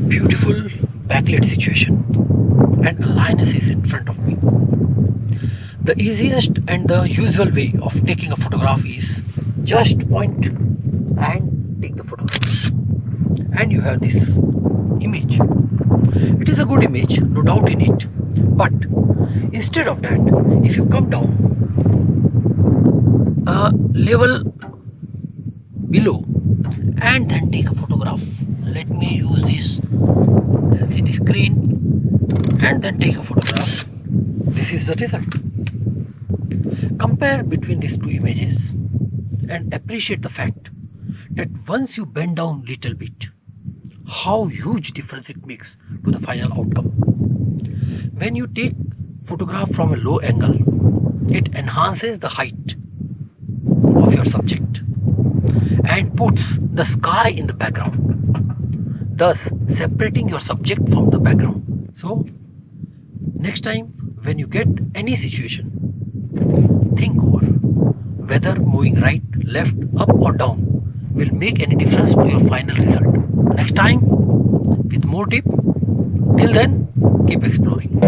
Beautiful backlit situation, and a lioness is in front of me. The easiest and the usual way of taking a photograph is just point and take the photograph, and you have this image. It is a good image, no doubt in it, but instead of that, if you come down a level below and then take a photograph, let me use this LCD screen and then take a photograph. This is the result. Compare between these two images and appreciate the fact that once you bend down little bit, how huge difference it makes to the final outcome. When you take photograph from a low angle, it enhances the height of your subject and puts the sky in the background, thus separating your subject from the background. So next time when you get any situation, think over whether moving right, left, up or down will make any difference to your final result. Next time with more tip. Till then, keep exploring.